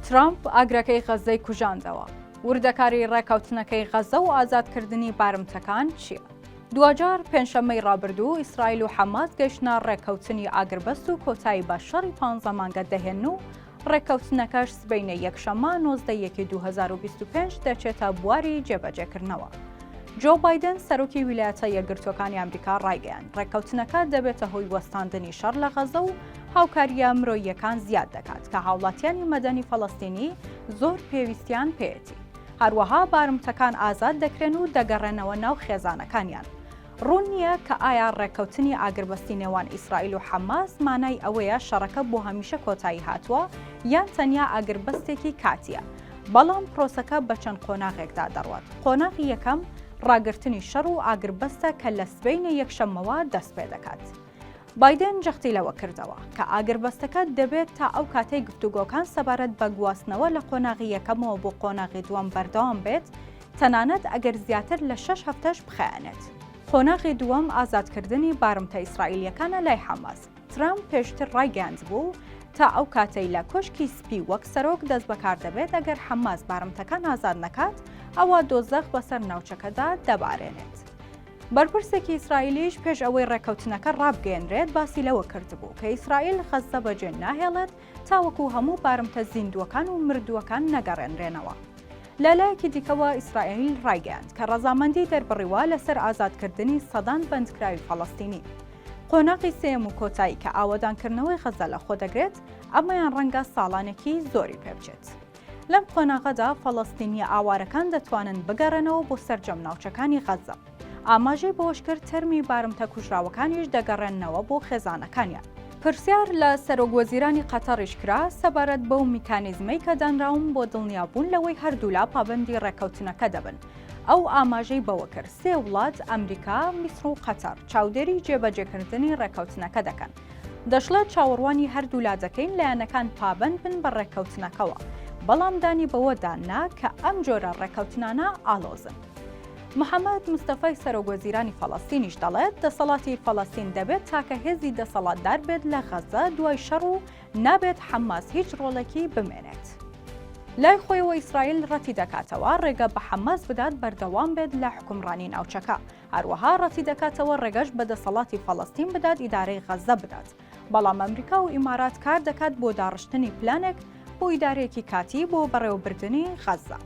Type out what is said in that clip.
ترامپ ئاگرەکەی غەزەی کوژاندەوە. وردەکاری ڕێکەوتنەکەی غەزە و ئازادکردنی بارمتەکان چییە؟ دوجار پێنجشەممەی ڕابردوو ئیسرائیل و حەماس گەیشتە ڕێکەوتنی ئاگربەست و کۆتایی بە شەڕی 15 مانگە دەهێن و ڕێکەوتنەکەش سبەینە یەکشەممە 19/2025 دەچێتە بواری جێبەجێکردنەوە. جو بایدن سەرۆکی ویلایەتە یەکگرتووەکانی ئەمریکا ڕایگەیاند ڕێکەوتنەکە دەبێتە هۆی وەستاندنی شەڕ لە غەزە و هاوکاریە مرۆییەکان زیاد دەکات کە هاوڵاتیانی مەدەنی فەڵەستینی زۆر پێویستیان پێێتی. هەروەها بارمتەکان ئازاد دەکرێن و دەگەڕێنەوە ناو خێزانەکانیان. ڕوون نییە کە ئایا ڕێکەوتنی ئاگربەستی نێوان ئیسرائیل و حەماس مانای ئەوەیە شەڕەکە بۆ هەمیشە کۆتایی هاتووە یان تەنیا ئاگربەستێکی کاتیە. بەڵام پرۆسەکە بە چەند قۆناغێکدا دەڕوات. قۆناغی یەکەم ڕاگررتنی شەڕ و ئاگربەستە کە لە سبەینە یەکشەممەوە دەست پێ دەکات. بایدن جەختی لەوە کردەوە کە ئاگربەستەکە دەبێت تا ئەو کاتەی گفتوگۆکان سەبارەت بە گواستنەوە لە قۆناغی یەکەمەوە بۆ قۆناغی دووەم بەردەوام بێت، تەنانەت ئەگەر زیاتر لە 6 هەفتەش بخایەنێت. قۆناغی دووەم ئازادکردنی بارمتە ئیسرائیلیەکانە لای حەماس. ترامپ پێشتر ڕایگەیاند بوو تا ئەو کاتەی لە کۆشکی سپی وەک سەرۆک دەست بەکار دەبێت ئەگەر حەماس بارمتەکان ئازاد نەکات ئەوە دۆزەخ بەسەر ناوچەکەدا دەبارێنێت. بەرپرسێکی ئیسرائیلیش پێش ئەوەی ڕێکەوتنەکە ڕابگەێنرێت باسی لەوە کردبوو کە ئیسرائیل غەزە بەجێ ناهێڵێت تاوەکو هەموو بارمتە زیندووەکان و مردووەکان نەگەڕێنرێنەوە. لە لایەکی دیکەوە ئیسرائیل ڕایگەیاند کە ڕەزامەندی دەربڕیوە لەسەر ئازادکردنی سەدان بەندکراوی فەڵەستینی. قۆناغی سێم و کۆتایی کە ئاوەدانکردنەوەی غەزە لە خۆ دەگرێت ئەمەیان ڕەنگە ساڵانێکی زۆری پێ بچێت. لەم قۆناغەدا فەڵەستینی ئاوارەکان دەتوانن بگەڕێنەوە بۆ سەرجەم ناوچەکانی غەزە. ئاماژەی بۆش کرد تەرمی بارمتە کوژراوەکانیش دەگەڕێنەوە بۆ خێزانەکانیان. پرسیار لە سەرۆکوەزیرانی قەتەڕیش کرا سەبارەت بەو میکانیزمەی کە دانراون بۆ دڵنیابوون لەوەی هەردوولا پابەندی ڕێکەوتنەکە دەبن. ئەو ئاماژەی بەوە کرد سێ وڵات ئەمریکا، میسر و قەتەر چاودێری جێبەجێکردنی ڕێکەوتنەکە دەکەن. دەشڵێت چاوەڕوانی هەردوولا دەکەین لایەنەکان پابەند بن بە ڕێکەوتنەکەوە، بەڵام دانی بەوەداننا کە ئەم جۆرە ڕێکەوتنانە ئاڵۆزن. محەممەد مستەفای سەرۆکوەزیرانی فەڵەستینیش دەڵێت دەسەڵاتی فەڵەستین دەبێت تاکە هێزی دەسەڵاتدار بێت لە غەزە دوای شەڕ و نابێت حەماس هیچ ڕۆڵێکی بمێنێت. لای خۆیەوە ئیسرائیل ڕەتی دەکاتەوە ڕێگە بە حەماس بدات بەردەوام بێت لە حکومڕانی ناوچەکە. هەروەها ڕەتی دەکاتەوە ڕێگەش بە دەسەڵاتی فەڵەستین بدات ئیدارەی غەزە بدات. بەڵام ئەمریکا و ئیمارات کار دەکات بۆ داڕشتنی پلانێک بۆ ئیدارەیەکی کاتی بۆ بەڕێوەبردنی غەزە.